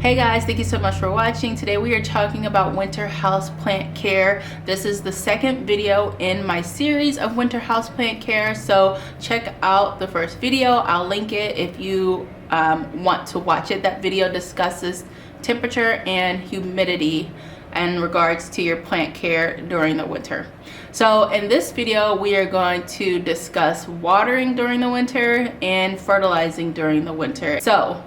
Hey guys, thank you so much for watching. Today we are talking about winter house plant care. This is the second video in my series of winter house plant care, so check out the first video. I'll link it if you want to watch it. That video discusses temperature and humidity in regards to your plant care during the winter. So in this video we are going to discuss watering during the winter and fertilizing during the winter. So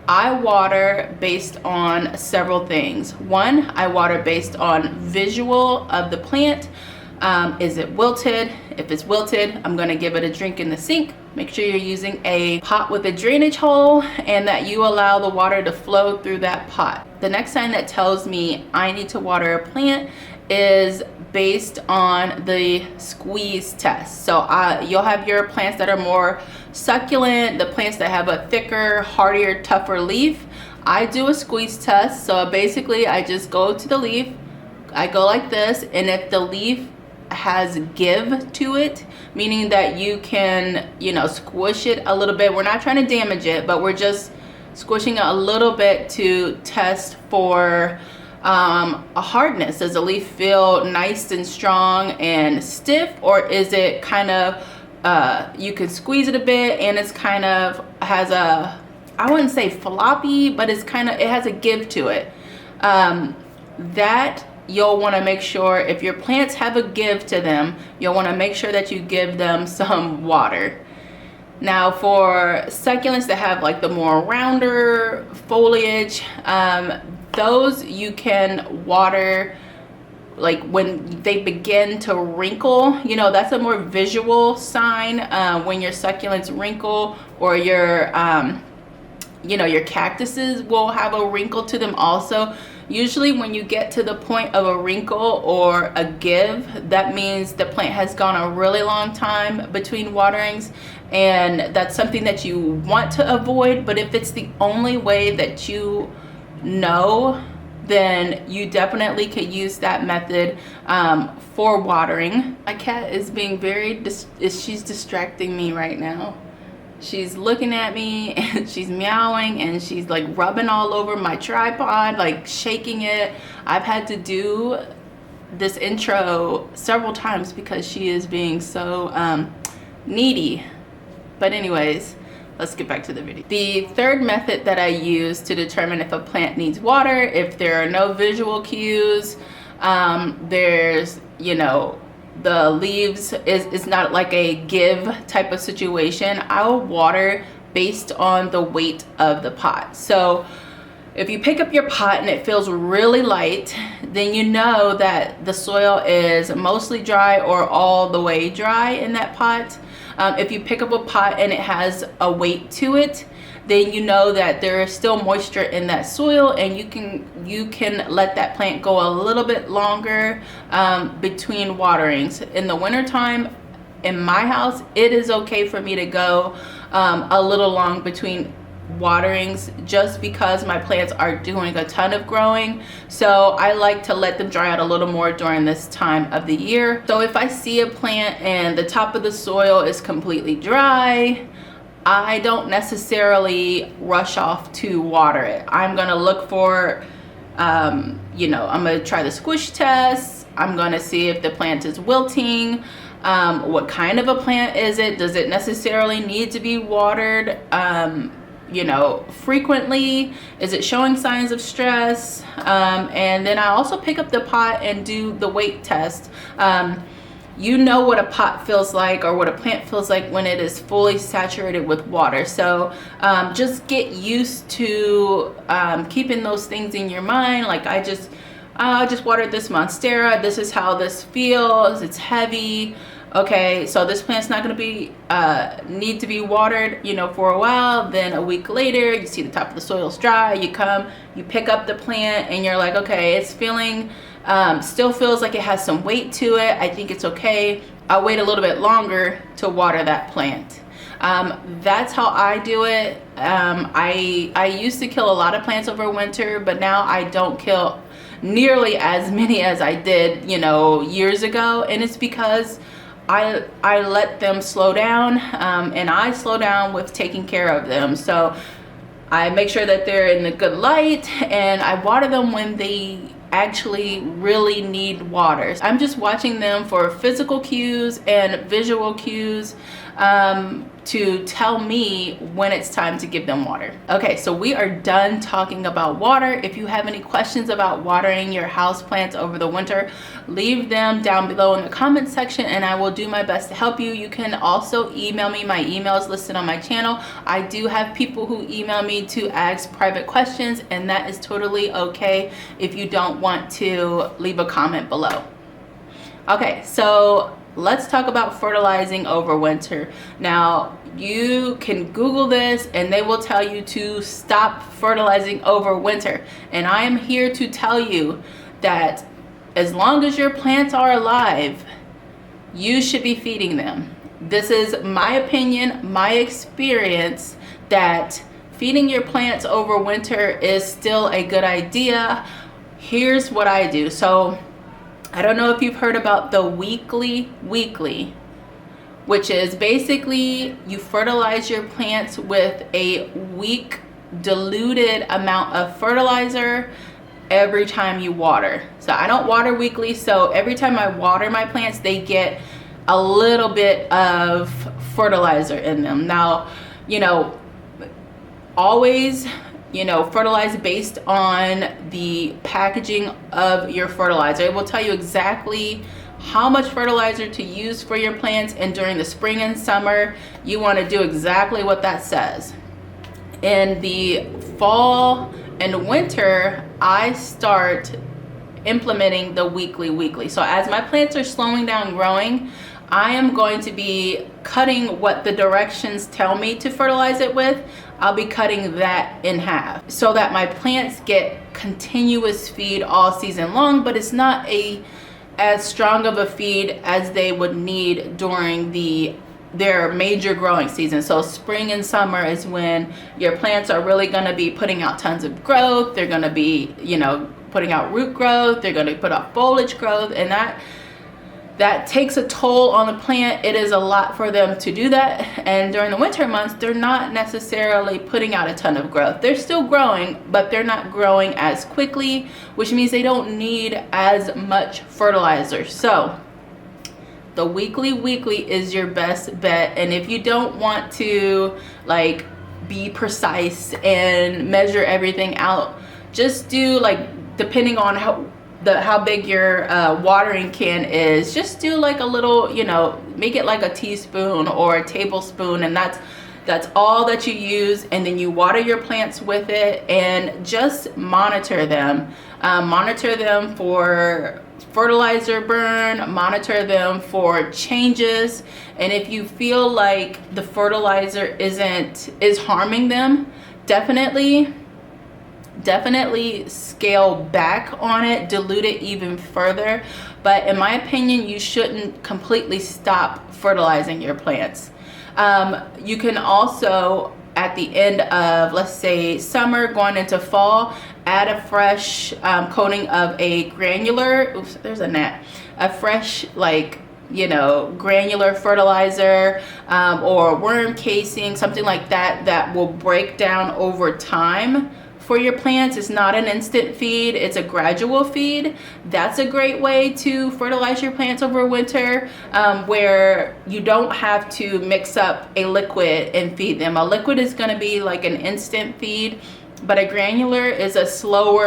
I water based on several things. One, I water based on visual of the plant. Is it wilted? If it's wilted, I'm gonna give it a drink in the sink. Make sure you're using a pot with a drainage hole and that you allow the water to flow through that pot. The next sign that tells me I need to water a plant is based on the squeeze test. So you'll have your plants that are more succulent, the plants that have a thicker, hardier, tougher leaf. I do a squeeze test. So basically I just go to the leaf, I go like this, and if the leaf has give to it, meaning that you can, squish it a little bit. We're not trying to damage it, but we're just squishing it a little bit to test for a hardness. Does the leaf feel nice and strong and stiff, or is it kind of you can squeeze it a bit and it's kind of has a, I wouldn't say floppy, but it's kind of, it has a give to it. That you'll want to make sure, if your plants have a give to them, you'll want to make sure that you give them some water. Now for succulents that have like the more rounder foliage, those you can water like when they begin to wrinkle. That's a more visual sign when your succulents wrinkle, or your your cactuses will have a wrinkle to them also. Usually when you get to the point of a wrinkle or a give, that means the plant has gone a really long time between waterings, and that's something that you want to avoid. But if it's the only way that you know, then you definitely could use that method for watering. My cat is being she's distracting me right now. She's looking at me and she's meowing and she's like rubbing all over my tripod, like shaking it. I've had to do this intro several times because she is being so needy. But anyways, let's get back to the video. The third method that I use to determine if a plant needs water, if there are no visual cues, there's, the leaves is not like a give type of situation, I'll water based on the weight of the pot. So if you pick up your pot and it feels really light, then you know that the soil is mostly dry or all the way dry in that pot. If you pick up a pot and it has a weight to it, then you know that there is still moisture in that soil, and you can let that plant go a little bit longer between waterings. In the wintertime, in my house, it is okay for me to go a little long between waterings, just because my plants are doing a ton of growing. So I like to let them dry out a little more during this time of the year. So if I see a plant and the top of the soil is completely dry, I don't necessarily rush off to water it. I'm gonna look for, I'm gonna try the squish test. I'm gonna see if the plant is wilting. What kind of a plant is it? Does it necessarily need to be watered frequently? Is it showing signs of stress? And then I also pick up the pot and do the weight test. You know what a pot feels like, or what a plant feels like when it is fully saturated with water. So just get used to keeping those things in your mind. Like I just watered this monstera. This is how this feels. It's heavy. Okay, so this plant's not going to be need to be watered, for a while. Then a week later, you see the top of the soil's dry. You come, you pick up the plant, and you're like, okay, it's feeling. Still feels like it has some weight to it. I think it's okay. I'll wait a little bit longer to water that plant. That's how I do it. I used to kill a lot of plants over winter, but now I don't kill nearly as many as I did, years ago. And it's because I let them slow down, and I slow down with taking care of them. So I make sure that they're in a good light, and I water them when they actually really need water. I'm just watching them for physical cues and visual cues to tell me when it's time to give them water. Okay, so we are done talking about water. If you have any questions about watering your house plants over the winter, leave them down below in the comment section and I will do my best to help you. You can also email me. My email is listed on my channel. I do have people who email me to ask private questions, and that is totally okay if you don't want to leave a comment below. Okay, so let's talk about fertilizing over winter. Now, you can Google this and they will tell you to stop fertilizing over winter. And I am here to tell you that as long as your plants are alive, you should be feeding them. This is my opinion, my experience, that feeding your plants over winter is still a good idea. Here's what I do. So I don't know if you've heard about the weekly, which is basically you fertilize your plants with a week diluted amount of fertilizer every time you water. So I don't water weekly, so every time I water my plants, they get a little bit of fertilizer in them. Now, you know, always, you know, fertilize based on the packaging of your fertilizer. It will tell you exactly how much fertilizer to use for your plants, and during the spring and summer, you want to do exactly what that says. In the fall and winter, I start implementing the weekly. So as my plants are slowing down growing, I am going to be cutting what the directions tell me to fertilize it with. I'll be cutting that in half so that my plants get continuous feed all season long, but it's not as strong of a feed as they would need during their major growing season. So spring and summer is when your plants are really going to be putting out tons of growth. They're going to be, you know, putting out root growth. They're going to put out foliage growth, and that takes a toll on the plant. It is a lot for them to do that. And during the winter months, they're not necessarily putting out a ton of growth. They're still growing, but they're not growing as quickly, which means they don't need as much fertilizer. So the weekly is your best bet. And if you don't want to like be precise and measure everything out, just do, like, depending on how big your watering can is, just do like a little, you know, make it like a teaspoon or a tablespoon, and that's all that you use. And then you water your plants with it and just monitor them. Monitor them for fertilizer burn, monitor them for changes, and if you feel like the fertilizer is harming them, definitely scale back on it, dilute it even further. But in my opinion, you shouldn't completely stop fertilizing your plants. You can also, at the end of, let's say, summer going into fall, add a fresh coating of a granular, oops, there's a gnat, a fresh, like, you know, granular fertilizer or worm casing, something like that will break down over time for your plants. It's not an instant feed, it's a gradual feed. That's a great way to fertilize your plants over winter, where you don't have to mix up a liquid and feed them. A liquid is going to be like an instant feed, but a granular is a slow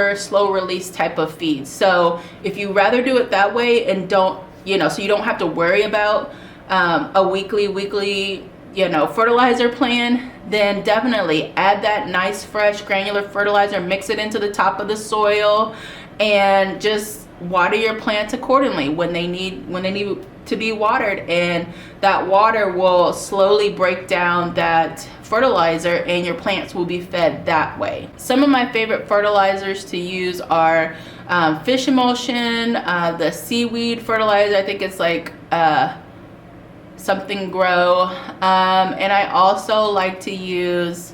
release type of feed. So if you rather do it that way and don't, you know, so you don't have to worry about a weekly, you know, fertilizer plan, then definitely add that nice fresh granular fertilizer, mix it into the top of the soil, and just water your plants accordingly when they need to be watered. And that water will slowly break down that fertilizer and your plants will be fed that way. Some of my favorite fertilizers to use are fish emulsion, the seaweed fertilizer, I think it's like something grow, and I also like to use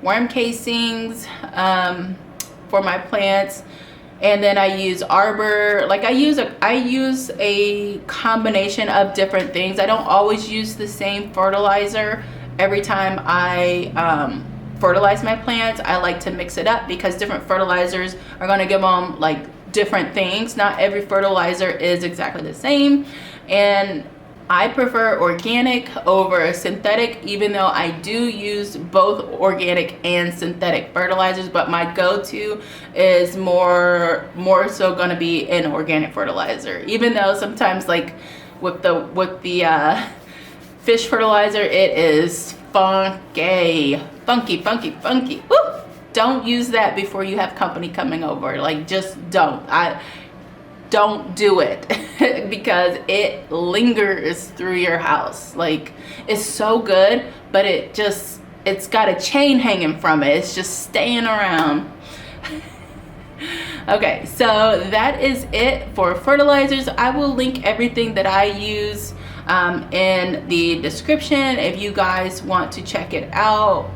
worm casings for my plants. And then I use Arber. Like I use a combination of different things. I don't always use the same fertilizer every time I fertilize my plants, I like to mix it up because different fertilizers are going to give them like different things. Not every fertilizer is exactly the same, and I prefer organic over synthetic, even though I do use both organic and synthetic fertilizers, but my go-to is more so going to be an organic fertilizer. Even though sometimes like with the fish fertilizer, it is funky. Woo! Don't use that before you have company coming over. Like, just don't do it because it lingers through your house. Like, it's so good, but it's got a chain hanging from it. It's just staying around. Okay, so that is it for fertilizers. I will link everything that I use in the description if you guys want to check it out.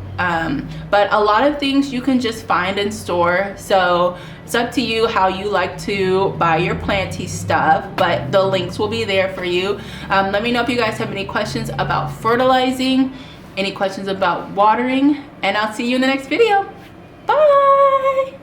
But a lot of things you can just find in store, so it's up to you how you like to buy your planty stuff, but the links will be there for you. Let me know if you guys have any questions about fertilizing, any questions about watering, and I'll see you in the next video. Bye.